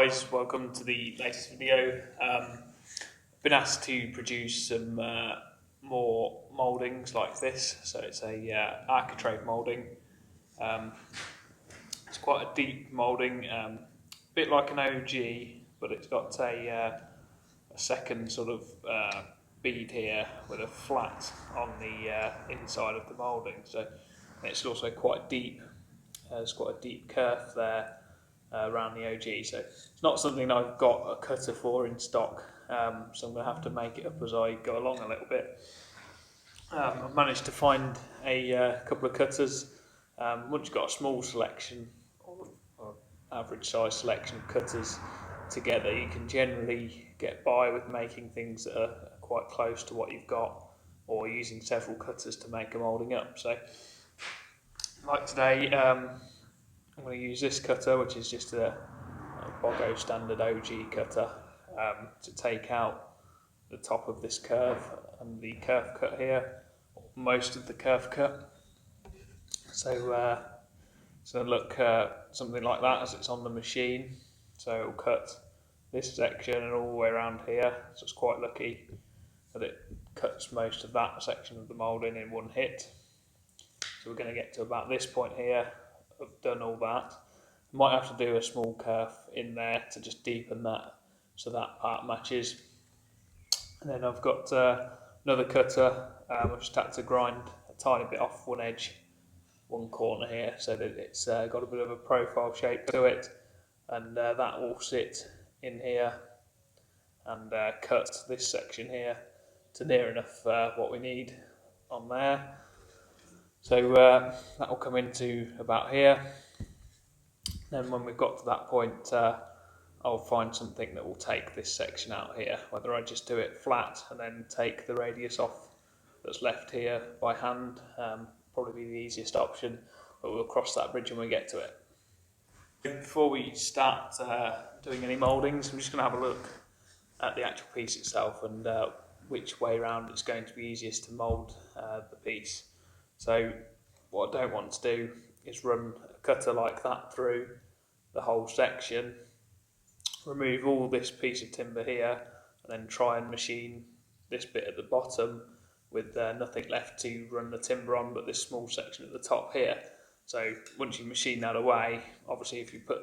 guys, welcome to the latest video. Been asked to produce some more mouldings like this. So it's a Architrave moulding. It's quite a deep moulding, a bit like an OG, but it's got a second sort of bead here with a flat on the inside of the moulding. So it's also quite deep. There's quite a deep kerf there around the OG, so it's not something I've got a cutter for in stock, so I'm going to have to make it up as I go along a little bit. I've managed to find a couple of cutters. Once you've got a small selection or average size selection of cutters together, you can generally get by with making things that are quite close to what you've got, or using several cutters to make a moulding up. So like today, I'm going to use this cutter, which is just a Bogo standard OG cutter, to take out the top of this curve and the kerf cut here, or most of the kerf cut. So it's going to look something like that as it's on the machine. So it'll cut this section and all the way around here. So it's quite lucky that it cuts most of that section of the moulding in one hit. So we're going to get to about this point here. I've done all that. Might have to do a small kerf in there to just deepen that so that part matches. And then I've got another cutter. I've just had to grind a tiny bit off one edge, one corner here, so that it's got a bit of a profile shape to it, and that will sit in here and cut this section here to near enough what we need on there. So that will come into about here. Then when we've got to that point, I'll find something that will take this section out here, whether I just do it flat and then take the radius off that's left here by hand. Probably be the easiest option, but we'll cross that bridge when we get to it. Before we start doing any mouldings, I'm just going to have a look at the actual piece itself and which way around it's going to be easiest to mould the piece. So what I don't want to do is run a cutter like that through the whole section, remove all this piece of timber here, and then try and machine this bit at the bottom with nothing left to run the timber on but this small section at the top here. So once you machine that away, obviously if you put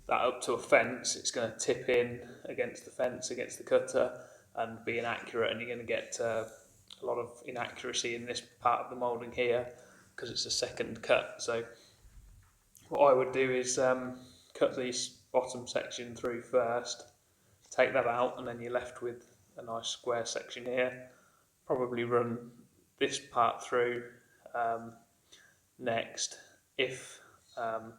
that up to a fence, it's going to tip in against the fence, against the cutter, and be inaccurate, and you're going to get a lot of inaccuracy in this part of the moulding here because it's a second cut. So what I would do is cut this bottom section through first, take that out, and then you're left with a nice square section here. Probably run this part through next. If I'm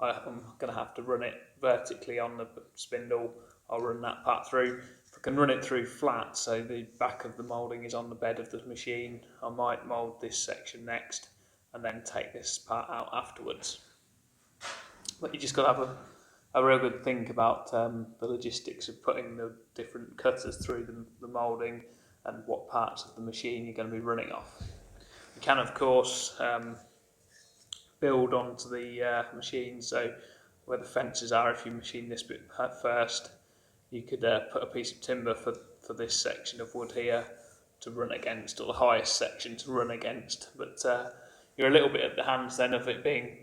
going to have to run it vertically on the spindle, I'll run that part through. If I can run it through flat, so the back of the moulding is on the bed of the machine, I might mould this section next and then take this part out afterwards. But you just got to have a real good think about the logistics of putting the different cutters through the moulding and what parts of the machine you're going to be running off. You can of course build onto the machine, so where the fences are, if you machine this bit first, you could put a piece of timber for this section of wood here to run against, or the highest section to run against, but you're a little bit at the hands then of it being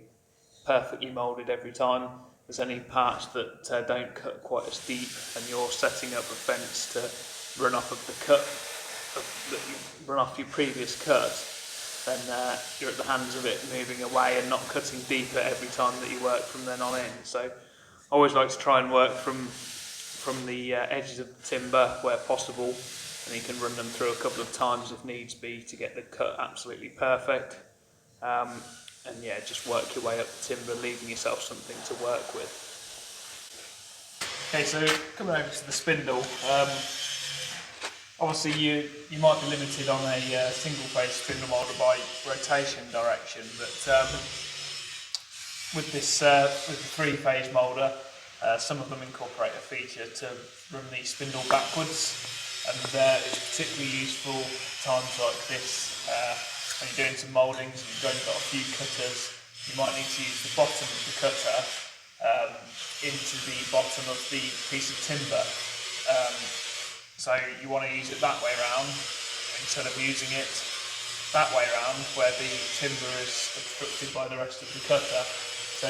perfectly moulded every time. There's any parts that don't cut quite as deep and you're setting up a fence to run off of the cut, run off your previous cut, then you're at the hands of it moving away and not cutting deeper every time that you work from then on in. So I always like to try and work from the edges of the timber where possible, and you can run them through a couple of times if needs be to get the cut absolutely perfect. And yeah, just work your way up the timber, leaving yourself something to work with. Okay, so coming over to the spindle, obviously you might be limited on a single phase spindle moulder by rotation direction, but with the 3-phase moulder, some of them incorporate a feature to run the spindle backwards, and it's particularly useful times like this. When you're doing some mouldings and you've only got a few cutters, you might need to use the bottom of the cutter into the bottom of the piece of timber. So you want to use it that way around instead of using it that way around where the timber is obstructed by the rest of the cutter. So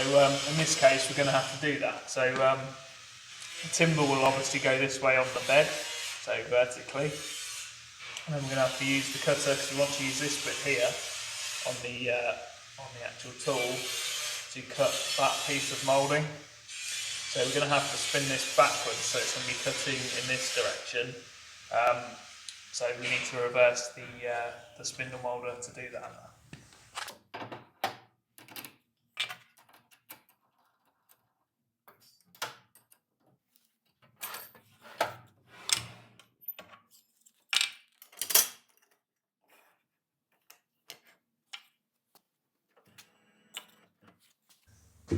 in this case we're going to have to do that. So the timber will obviously go this way on the bed, so vertically, and then we're going to have to use the cutter because we want to use this bit here on the actual tool to cut that piece of moulding. So we're going to have to spin this backwards, so it's going to be cutting in this direction. So we need to reverse the spindle moulder to do that.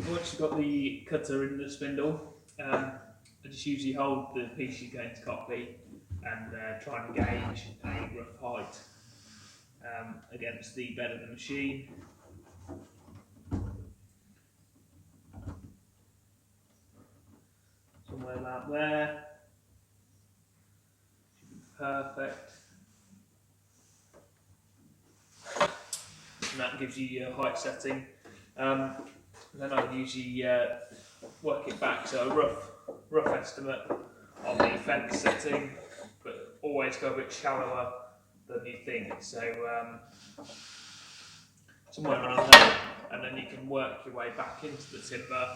Once you've got the cutter in the spindle, I just usually hold the piece you're going to copy and try and gauge a rough height against the bed of the machine. Somewhere about there. Should be perfect. And that gives you your height setting. Then I usually work it back to a rough estimate on the fence setting, but always go a bit shallower than you think. So somewhere around there, and then you can work your way back into the timber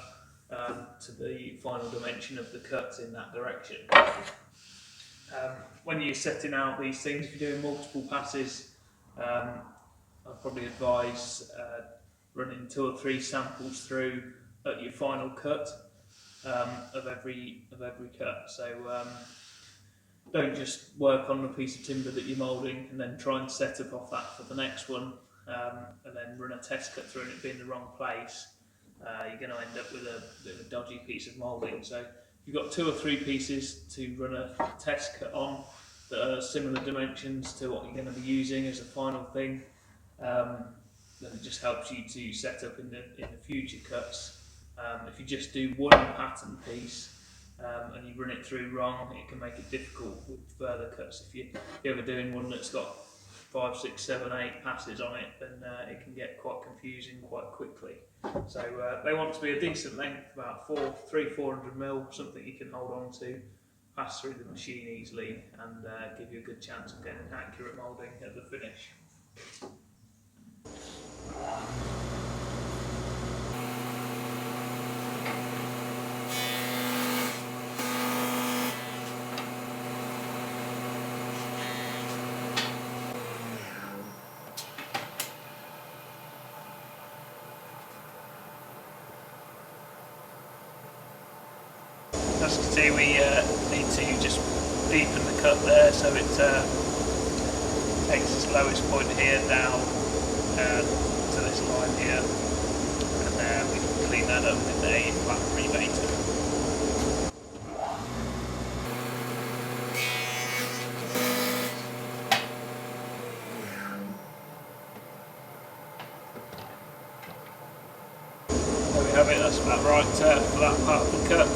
to the final dimension of the cut in that direction. When you're setting out these things, if you're doing multiple passes, I'd probably advise running 2 or 3 samples through at your final cut of every cut. So don't just work on the piece of timber that you're moulding and then try and set up off that for the next one, and then run a test cut through and it be in the wrong place. You're going to end up with a bit of a dodgy piece of moulding. So if you've got 2 or 3 pieces to run a test cut on that are similar dimensions to what you're going to be using as a final thing, then it just helps you to set up in the future cuts. If you just do one pattern piece and you run it through wrong, it can make it difficult with further cuts. If you're ever doing one that's got 5, 6, 7, 8 passes on it, then it can get quite confusing quite quickly. So they want to be a decent length, about 400mm, something you can hold on to, pass through the machine easily, and give you a good chance of getting accurate moulding at the finish. As you can see, we need to just deepen the cut there so it takes its lowest point here down to this line here, and we can clean that up with a flat rebater. There we have it, that's about right for that part of the cut.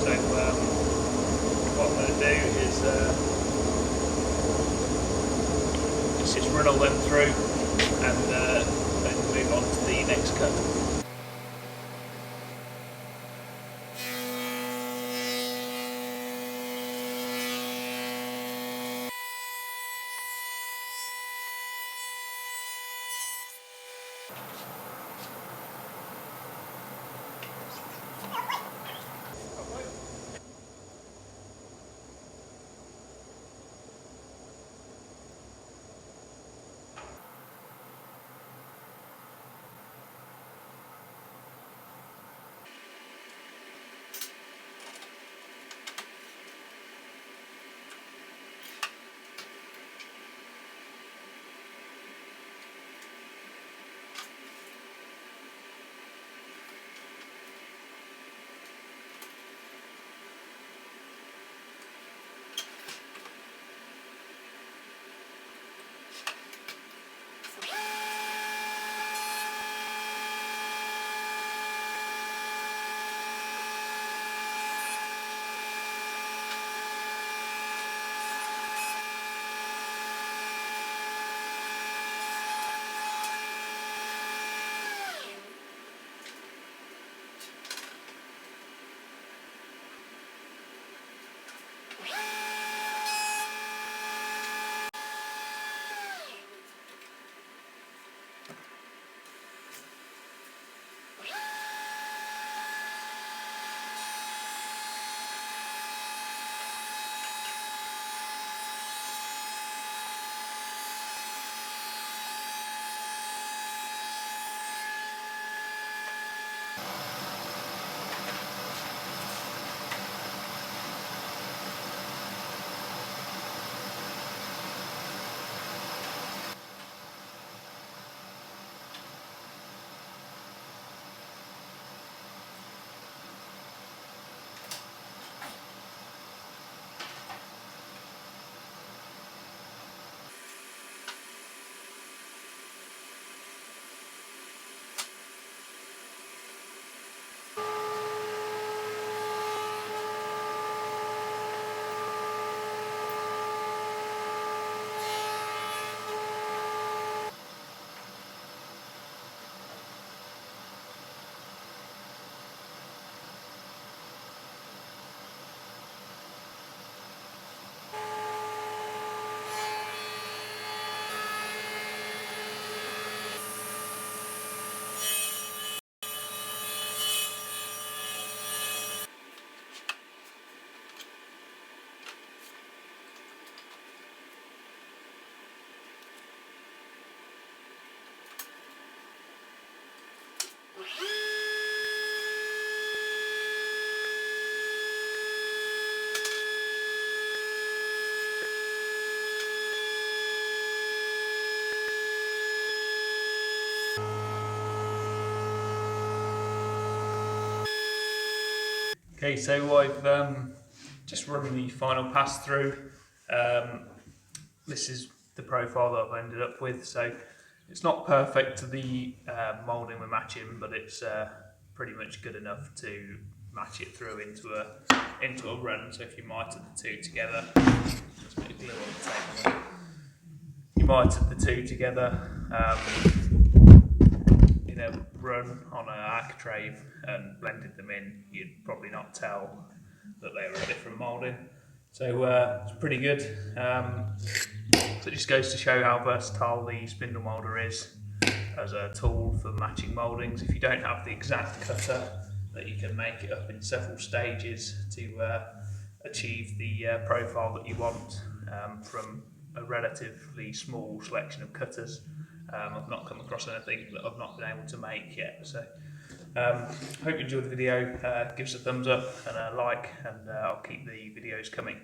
So what I'm going to do is just run all them through and then move on to the next cut. Okay, so I've just run the final pass through. This is the profile that I've ended up with. So it's not perfect to the moulding we're matching, but it's pretty much good enough to match it through into a run. So if you mitered the two together, just put a glue on the table. You mitered the two together in a run on an Architrave and blended them in, you'd probably not tell that they were a different moulding. So it's pretty good. So it just goes to show how versatile the Spindle Moulder is as a tool for matching mouldings. If you don't have the exact cutter, that you can make it up in several stages to achieve the profile that you want from a relatively small selection of cutters. I've not come across anything that I've not been able to make yet. So hope you enjoyed the video. Give us a thumbs up and a like, and I'll keep the videos coming.